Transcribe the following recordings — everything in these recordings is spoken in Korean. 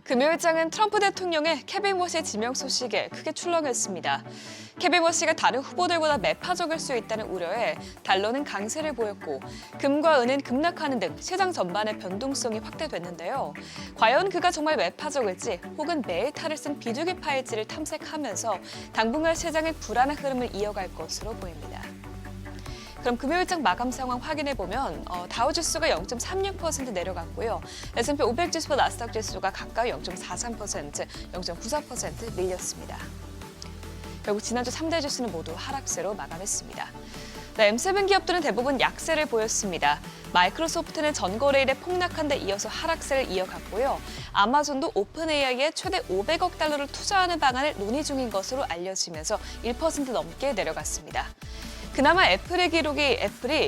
금요일장은 트럼프 대통령의 케빈 워시 지명 소식에 크게 출렁였습니다. 케빈 워시가 다른 후보들보다 매파적일 수 있다는 우려에 달러는 강세를 보였고 금과 은은 급락하는 등 시장 전반의 변동성이 확대됐는데요. 과연 그가 정말 매파적일지 혹은 매일 탈을 쓴 비둘기파일지를 탐색하면서 당분간 시장의 불안한 흐름을 이어갈 것으로 보입니다. 그럼 금요일장 마감 상황 확인해보면 다우지수가 0.36% 내려갔고요. S&P 500 지수와 나스닥 지수가 각각 0.43%, 0.94% 밀렸습니다. 결국 지난주 3대 지수는 모두 하락세로 마감했습니다. M7 기업들은 대부분 약세를 보였습니다. 마이크로소프트는 전거래일에 폭락한 데 이어서 하락세를 이어갔고요. 아마존도 오픈 AI에 최대 500억 달러를 투자하는 방안을 논의 중인 것으로 알려지면서 1% 넘게 내려갔습니다. 그나마 애플이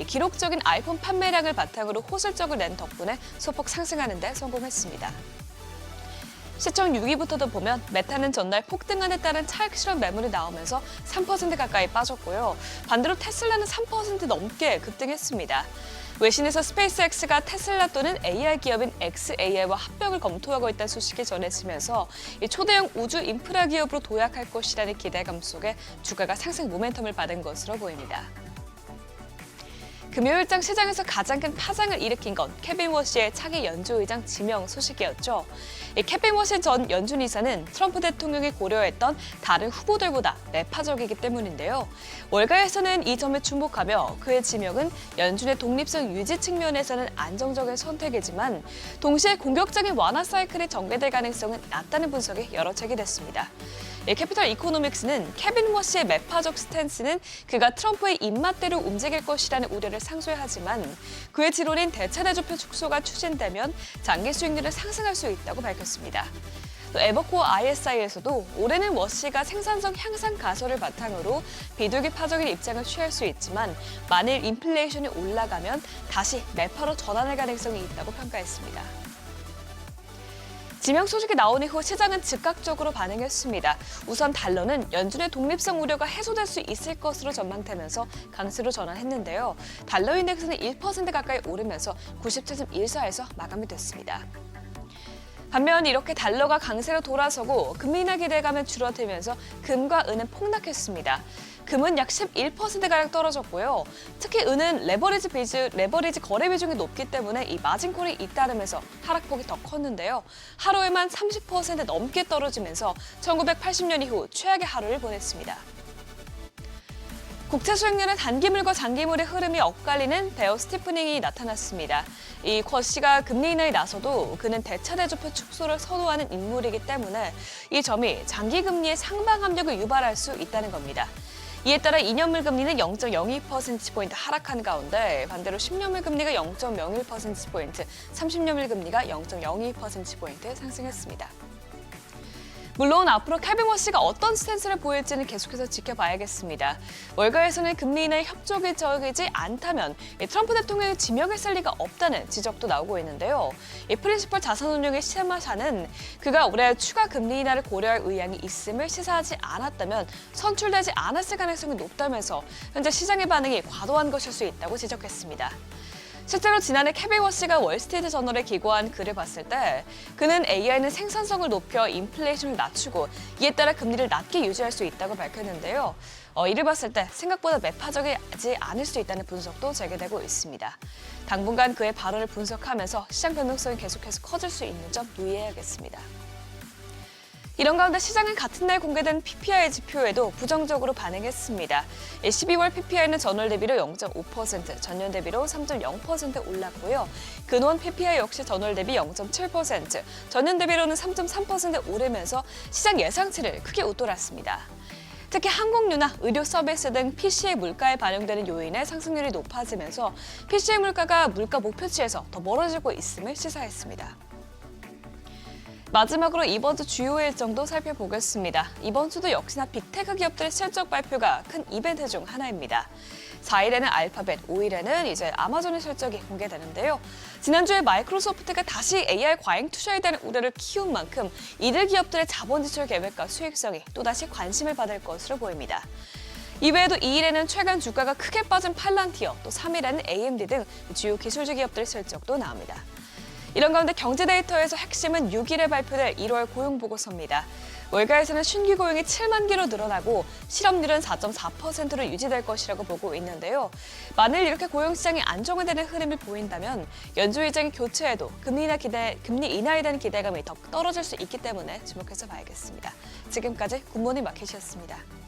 기록적인 아이폰 판매량을 바탕으로 호실적을 낸 덕분에 소폭 상승하는 데 성공했습니다. 시청 6위부터도 보면 메타는 전날 폭등안에 따른 차익 실현 매물이 나오면서 3% 가까이 빠졌고요. 반대로 테슬라는 3% 넘게 급등했습니다. 외신에서 스페이스X가 테슬라 또는 AI 기업인 xAI와 합병을 검토하고 있다는 소식이 전해지면서 초대형 우주 인프라 기업으로 도약할 것이라는 기대감 속에 주가가 상승 모멘텀을 받은 것으로 보입니다. 금요일장 시장에서 가장 큰 파장을 일으킨 건 케빈 워시의 차기 연주의장 지명 소식이었죠. 케빈 워시 전 연준이사는 트럼프 대통령이 고려했던 다른 후보들보다 매파적이기 때문인데요. 월가에서는 이 점에 주목하며 그의 지명은 연준의 독립성 유지 측면에서는 안정적인 선택이지만 동시에 공격적인 완화 사이클이 전개될 가능성은 낮다는 분석이 여러 제기됐습니다. 캐피털 이코노믹스는 케빈 워시의 매파적 스탠스는 그가 트럼프의 입맛대로 움직일 것이라는 우려를 상쇄하지만 그의 지론인 대차대조표 축소가 추진되면 장기 수익률을 상승할 수 있다고 밝혔습니다. 또 에버코어 ISI에서도 올해는 워시가 생산성 향상 가설을 바탕으로 비둘기파적인 입장을 취할 수 있지만 만일 인플레이션이 올라가면 다시 매파로 전환할 가능성이 있다고 평가했습니다. 지명 소식이 나온 이후 시장은 즉각적으로 반응했습니다. 우선 달러는 연준의 독립성 우려가 해소될 수 있을 것으로 전망되면서 강세로 전환했는데요. 달러 인덱스는 1% 가까이 오르면서 97.14에서 마감이 됐습니다. 반면 이렇게 달러가 강세로 돌아서고 금리 인하 기대감은 줄어들면서 금과 은은 폭락했습니다. 금은 약 11%가량 떨어졌고요. 특히 은은 레버리지 거래 비중이 높기 때문에 이 마진콜이 잇따르면서 하락폭이 더 컸는데요. 하루에만 30% 넘게 떨어지면서 1980년 이후 최악의 하루를 보냈습니다. 국채 수익률은 단기물과 장기물의 흐름이 엇갈리는 베어 스티프닝이 나타났습니다. 이 쿼시가 금리 인하에 나서도 그는 대차대조표 축소를 선호하는 인물이기 때문에 이 점이 장기 금리의 상방 압력을 유발할 수 있다는 겁니다. 이에 따라 2년물 금리는 0.02%포인트 하락한 가운데 반대로 10년물 금리가 0.01%포인트, 30년물 금리가 0.02%포인트 상승했습니다. 물론 앞으로 케빈 워시가 어떤 스탠스를 보일지는 계속해서 지켜봐야겠습니다. 월가에서는 금리 인하에 협조적이지 않다면 트럼프 대통령의 지명을 쓸 리가 없다는 지적도 나오고 있는데요. 프린시펄 자산운용의 시마샤는 그가 올해 추가 금리 인하를 고려할 의향이 있음을 시사하지 않았다면 선출되지 않았을 가능성이 높다면서 현재 시장의 반응이 과도한 것일 수 있다고 지적했습니다. 실제로 지난해 케빈 워시가 월스트리트 저널에 기고한 글을 봤을 때 그는 AI는 생산성을 높여 인플레이션을 낮추고 이에 따라 금리를 낮게 유지할 수 있다고 밝혔는데요. 이를 봤을 때 생각보다 매파적이지 않을 수 있다는 분석도 제기되고 있습니다. 당분간 그의 발언을 분석하면서 시장 변동성이 계속해서 커질 수 있는 점 유의해야겠습니다. 이런 가운데 시장은 같은 날 공개된 PPI 지표에도 부정적으로 반응했습니다. 12월 PPI는 전월 대비로 0.5%, 전년 대비로 3.0% 올랐고요. 근원 PPI 역시 전월 대비 0.7%, 전년 대비로는 3.3% 오르면서 시장 예상치를 크게 웃돌았습니다. 특히 항공유나 의료 서비스 등 PC의 물가에 반영되는 요인의 상승률이 높아지면서 PC의 물가가 물가 목표치에서 더 멀어지고 있음을 시사했습니다. 마지막으로 이번 주 주요 일정도 살펴보겠습니다. 이번 주도 역시나 빅테크 기업들의 실적 발표가 큰 이벤트 중 하나입니다. 4일에는 알파벳, 5일에는 이제 아마존의 실적이 공개되는데요. 지난주에 마이크로소프트가 다시 AI 과잉 투자에 대한 우려를 키운 만큼 이들 기업들의 자본 지출 계획과 수익성이 또다시 관심을 받을 것으로 보입니다. 이외에도 2일에는 최근 주가가 크게 빠진 팔란티어, 또 3일에는 AMD 등 주요 기술주 기업들의 실적도 나옵니다. 이런 가운데 경제 데이터에서 핵심은 6일에 발표될 1월 고용 보고서입니다. 월가에서는 신규 고용이 7만 개로 늘어나고 실업률은 4.4%로 유지될 것이라고 보고 있는데요. 만일 이렇게 고용 시장이 안정화되는 흐름을 보인다면 연준 의장 교체에도 금리 인하에 대한 기대감이 더 떨어질 수 있기 때문에 주목해서 봐야겠습니다. 지금까지 굿모닝 마켓이었습니다.